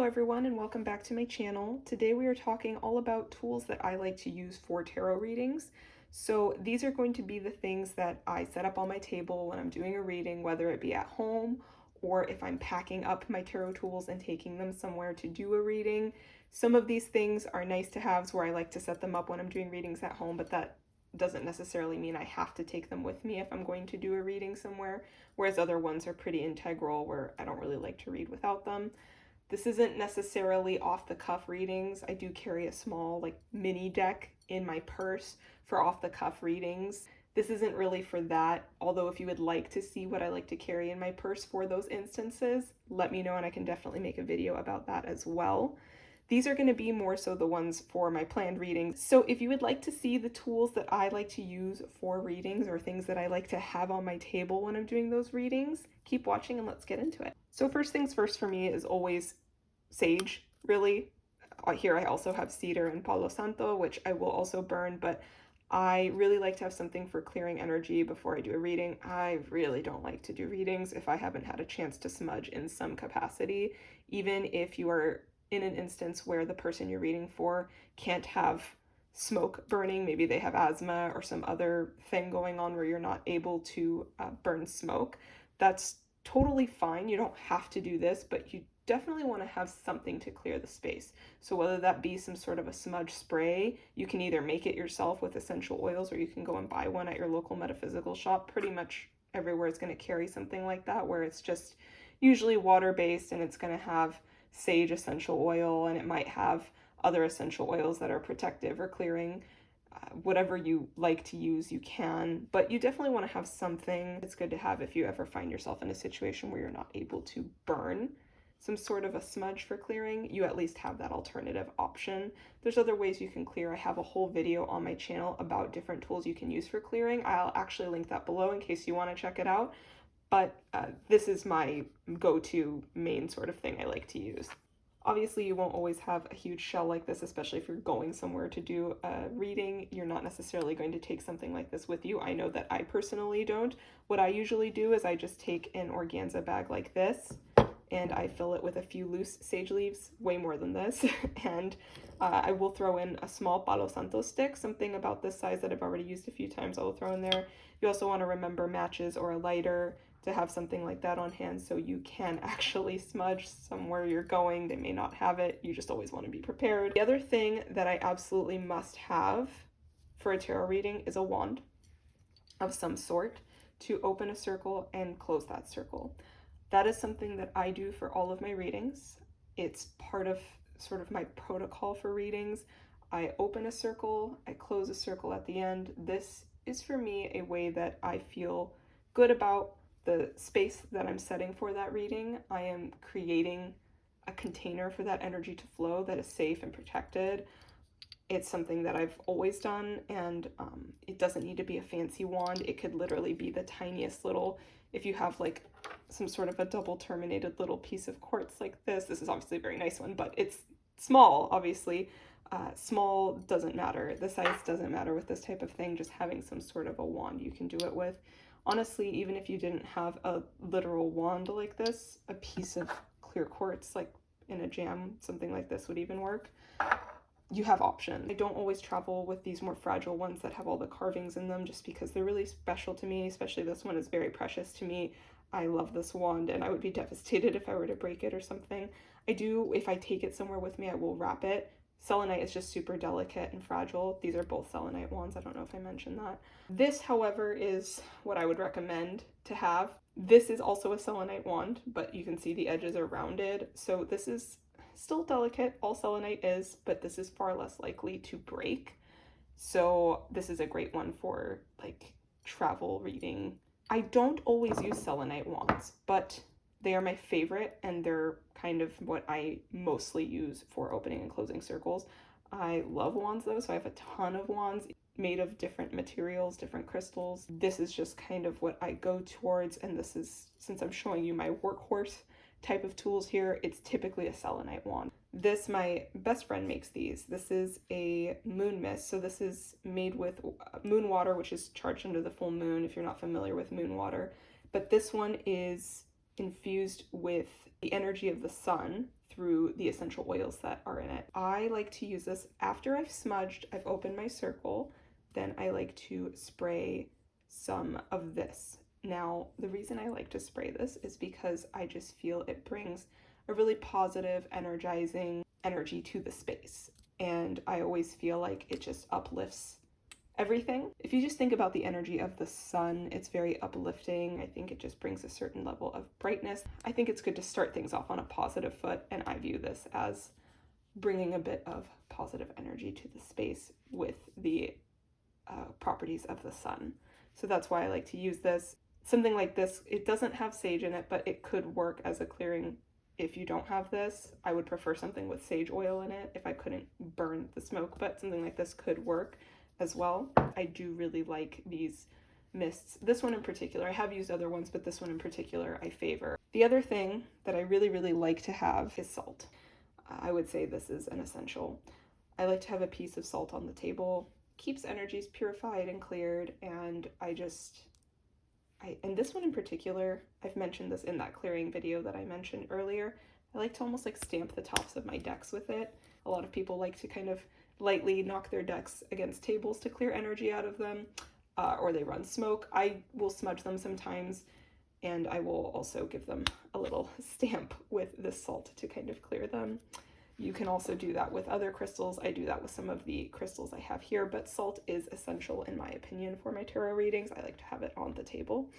everyone, and welcome back to my channel. Today we are talking all about tools that I like to use for tarot readings. So these are going to be the things that I set up on my table when I'm doing a reading, whether it be at home or if I'm packing up my tarot tools and taking them somewhere to do a reading. Some of these things are nice to haves where I like to set them up when I'm doing readings at home, but that doesn't necessarily mean I have to take them with me if I'm going to do a reading somewhere, whereas other ones are pretty integral where I don't really like to read without them. This isn't necessarily off the cuff readings. I do carry a small mini deck in my purse for off the cuff readings. This isn't really for that, although if you would like to see what I like to carry in my purse for those instances, let me know and I can definitely make a video about that as well. These are going to be more so the ones for my planned readings. So if you would like to see the tools that I like to use for readings or things that I like to have on my table when I'm doing those readings, keep watching and let's get into it. So first things first for me is always sage, really. Here I also have cedar and palo santo, which I will also burn, but I really like to have something for clearing energy before I do a reading. I really don't like to do readings if I haven't had a chance to smudge in some capacity, even if you are in an instance where the person you're reading for can't have smoke burning. Maybe they have asthma or some other thing going on where you're not able to burn smoke. That's totally fine. You don't have to do this, but you definitely want to have something to clear the space. So whether that be some sort of a smudge spray, you can either make it yourself with essential oils or you can go and buy one at your local metaphysical shop. Pretty much everywhere is going to carry something like that, where it's just usually water-based and it's going to have sage essential oil and it might have other essential oils that are protective or clearing. Whatever you like to use, you can, but you definitely want to have something. It's good to have if you ever find yourself in a situation where you're not able to burn some sort of a smudge for clearing, you at least have that alternative option. There's other ways you can clear. I have a whole video on my channel about different tools you can use for clearing. I'll actually link that below in case you want to check it out, but this is my go-to main sort of thing I like to use. Obviously, you won't always have a huge shell like this, especially if you're going somewhere to do a reading. You're not necessarily going to take something like this with you. I know that I personally don't. What I usually do is I just take an organza bag like this, and I fill it with a few loose sage leaves, way more than this, and I will throw in a small Palo Santo stick, something about this size that I've already used a few times I will throw in there. You also want to remember matches or a lighter, to have something like that on hand so you can actually smudge somewhere you're going. They may not have it. You just always want to be prepared. The other thing that I absolutely must have for a tarot reading is a wand of some sort to open a circle and close that circle. That is something that I do for all of my readings. It's part of sort of my protocol for readings. I open a circle, I close a circle at the end. This is for me a way that I feel good about the space that I'm setting for that reading. I am creating a container for that energy to flow that is safe and protected. It's something that I've always done, and it doesn't need to be a fancy wand. It could literally be the tiniest little, if you have like some sort of a double terminated little piece of quartz like this is obviously a very nice one, but it's small, obviously. Small doesn't matter. The size doesn't matter with this type of thing. Just having some sort of a wand you can do it with. Honestly, even if you didn't have a literal wand like this, a piece of clear quartz, like in a jam, something like this would even work. You have options. I don't always travel with these more fragile ones that have all the carvings in them just because they're really special to me, especially this one is very precious to me. I love this wand and I would be devastated if I were to break it or something. I do, if I take it somewhere with me, I will wrap it. Selenite is just super delicate and fragile. These are both selenite wands. I don't know if I mentioned that. This, however, is what I would recommend to have. This is also a selenite wand, but you can see the edges are rounded. So this is still delicate, all selenite is, but this is far less likely to break. So this is a great one for like travel reading. I don't always use selenite wands, but they are my favorite and they're kind of what I mostly use for opening and closing circles. I love wands though, so I have a ton of wands made of different materials, different crystals. This is just kind of what I go towards, and this is, since I'm showing you my workhorse type of tools here, it's typically a selenite wand. This, my best friend makes these. This is a moon mist. So this is made with moon water, which is charged under the full moon, if you're not familiar with moon water. But this one is infused with the energy of the sun through the essential oils that are in it. I like to use this after I've smudged, I've opened my circle, then I like to spray some of this. Now, the reason I like to spray this is because I just feel it brings a really positive, energizing energy to the space. And I always feel like it just uplifts everything. If you just think about the energy of the sun, it's very uplifting. I think it just brings a certain level of brightness. I think it's good to start things off on a positive foot, and I view this as bringing a bit of positive energy to the space with the properties of the sun. So that's why I like to use this. Something like this, it doesn't have sage in it, but it could work as a clearing if you don't have this. I would prefer something with sage oil in it if I couldn't burn the smoke, but something like this could work as well. I do really like these mists. This one in particular, I have used other ones, but this one in particular I favor. The other thing that I really, really like to have is salt. I would say this is an essential. I like to have a piece of salt on the table. Keeps energies purified and cleared, and and this one in particular, I've mentioned this in that clearing video that I mentioned earlier, I like to almost like stamp the tops of my decks with it. A lot of people like to kind of lightly knock their decks against tables to clear energy out of them, or they run smoke. I will smudge them sometimes, and I will also give them a little stamp with this salt to kind of clear them. You can also do that with other crystals. I do that with some of the crystals I have here, but salt is essential in my opinion for my tarot readings. I like to have it on the table.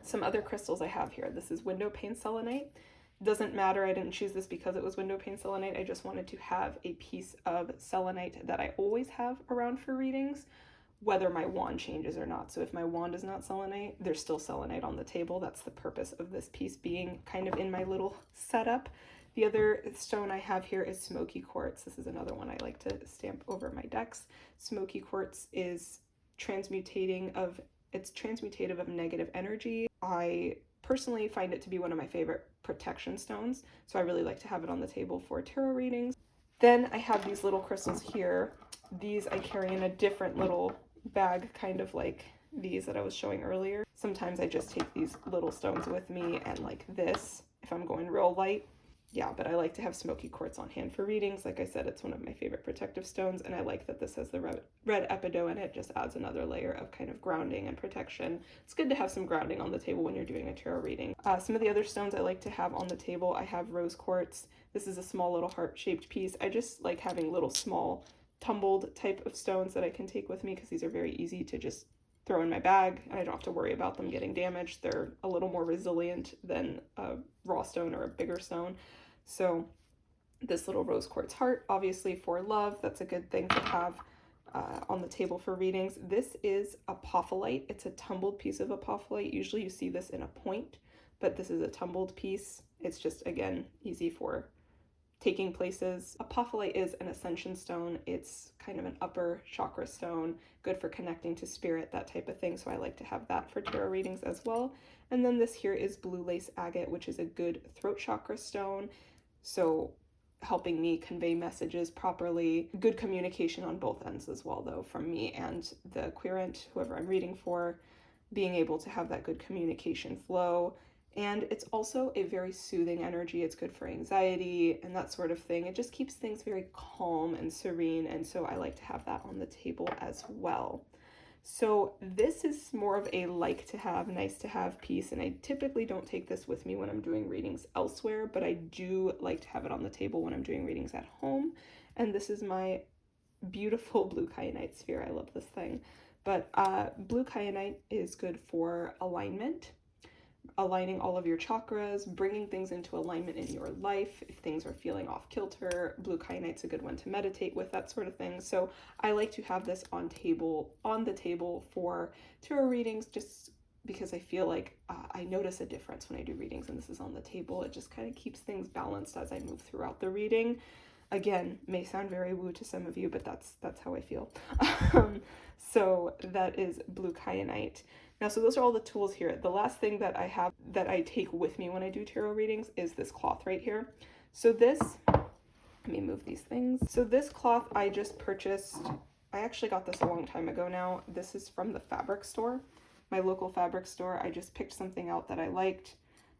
Some other crystals I have here. This is window pane selenite. Doesn't matter, I didn't choose this because it was window pane selenite. I just wanted to have a piece of selenite that I always have around for readings, whether my wand changes or not. So if my wand is not selenite, there's still selenite on the table. That's the purpose of this piece being kind of in my little setup. The other stone I have here is smoky quartz. This is another one I like to stamp over my decks. Smoky quartz is transmutative of negative energy. I personally find it to be one of my favorite protection stones, so I really like to have it on the table for tarot readings. Then I have these little crystals here. These I carry in a different little bag, kind of like these that I was showing earlier. Sometimes I just take these little stones with me, and like this, if I'm going real light. Yeah, but I like to have smoky quartz on hand for readings. Like I said, it's one of my favorite protective stones, and I like that this has the red epidote in it. Just adds another layer of kind of grounding and protection. It's good to have some grounding on the table when you're doing a tarot reading. Some of the other stones I like to have on the table, I have rose quartz. This is a small little heart-shaped piece. I just like having little small tumbled type of stones that I can take with me because these are very easy to just throw in my bag, and I don't have to worry about them getting damaged. They're a little more resilient than a raw stone or a bigger stone. So this little rose quartz heart, obviously for love, that's a good thing to have on the table for readings. This is apophyllite. It's a tumbled piece of apophyllite. Usually you see this in a point, but this is a tumbled piece. It's just, again, easy for taking places. Apophyllite is an ascension stone. It's kind of an upper chakra stone, good for connecting to spirit, that type of thing. So I like to have that for tarot readings as well. And then this here is blue lace agate, which is a good throat chakra stone. So helping me convey messages properly. Good communication on both ends as well, though, from me and the querent, whoever I'm reading for, being able to have that good communication flow. And it's also a very soothing energy. It's good for anxiety and that sort of thing. It just keeps things very calm and serene, and so I like to have that on the table as well. So this is more of a like to have, nice to have piece, and I typically don't take this with me when I'm doing readings elsewhere, but I do like to have it on the table when I'm doing readings at home. And this is my beautiful blue kyanite sphere. I love this thing. But blue kyanite is good for alignment, aligning all of your chakras, bringing things into alignment in your life. If things are feeling off kilter, blue kyanite's a good one to meditate with, that sort of thing. So I like to have this on the table for tarot readings, just because I feel like I notice a difference when I do readings and this is on the table. It just kind of keeps things balanced as I move throughout the reading. Again, may sound very woo to some of you, but that's how I feel. So that is blue kyanite. Now, so those are all the tools here. The last thing that I have that I take with me when I do tarot readings is this cloth right here. So this, let me move these things. So this cloth I just purchased. I actually got this a long time ago now. This is from the fabric store, my local fabric store. I just picked something out that I liked,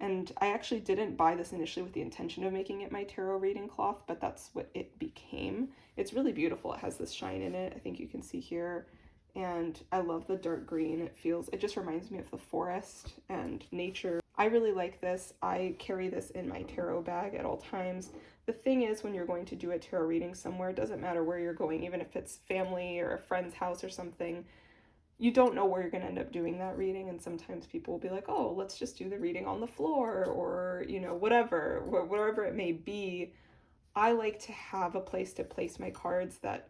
And I actually didn't buy this initially with the intention of making it my tarot reading cloth, but that's what it became. It's really beautiful. It has this shine in it, I think you can see here. And I love the dark green. It just reminds me of the forest and nature. I really like this. I carry this in my tarot bag at all times. The thing is, when you're going to do a tarot reading somewhere, it doesn't matter where you're going, even if it's family or a friend's house or something, you don't know where you're going to end up doing that reading, and sometimes people will be like, oh, let's just do the reading on the floor, or whatever it may be. I like to have a place to place my cards that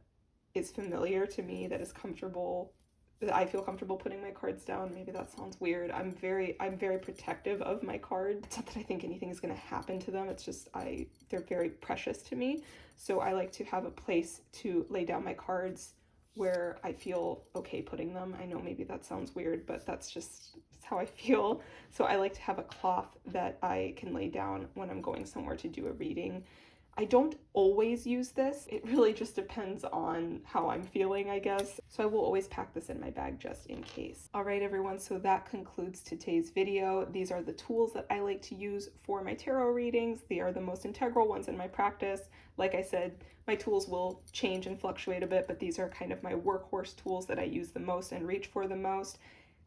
is familiar to me, that is comfortable, that I feel comfortable putting my cards down. Maybe that sounds weird. I'm very protective of my cards. It's not that I think anything is going to happen to them, it's just they're very precious to me. So I like to have a place to lay down my cards where I feel okay putting them. I know maybe that sounds weird, but that's how I feel. So I like to have a cloth that I can lay down when I'm going somewhere to do a reading. I don't always use this. It really just depends on how I'm feeling, I guess. So I will always pack this in my bag just in case. All right, everyone, so that concludes today's video. These are the tools that I like to use for my tarot readings. They are the most integral ones in my practice. Like I said, my tools will change and fluctuate a bit, but these are kind of my workhorse tools that I use the most and reach for the most.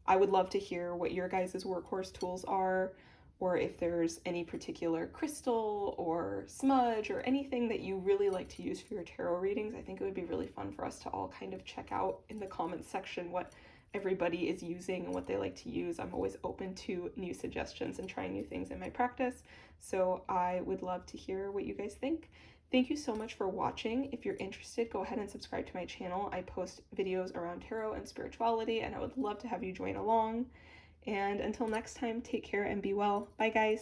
I would love to hear what your guys' workhorse tools are, or if there's any particular crystal or smudge or anything that you really like to use for your tarot readings. I think it would be really fun for us to all kind of check out in the comments section what everybody is using and what they like to use. I'm always open to new suggestions and trying new things in my practice, so I would love to hear what you guys think. Thank you so much for watching. If you're interested, go ahead and subscribe to my channel. I post videos around tarot and spirituality, and I would love to have you join along. And until next time, take care and be well. Bye, guys.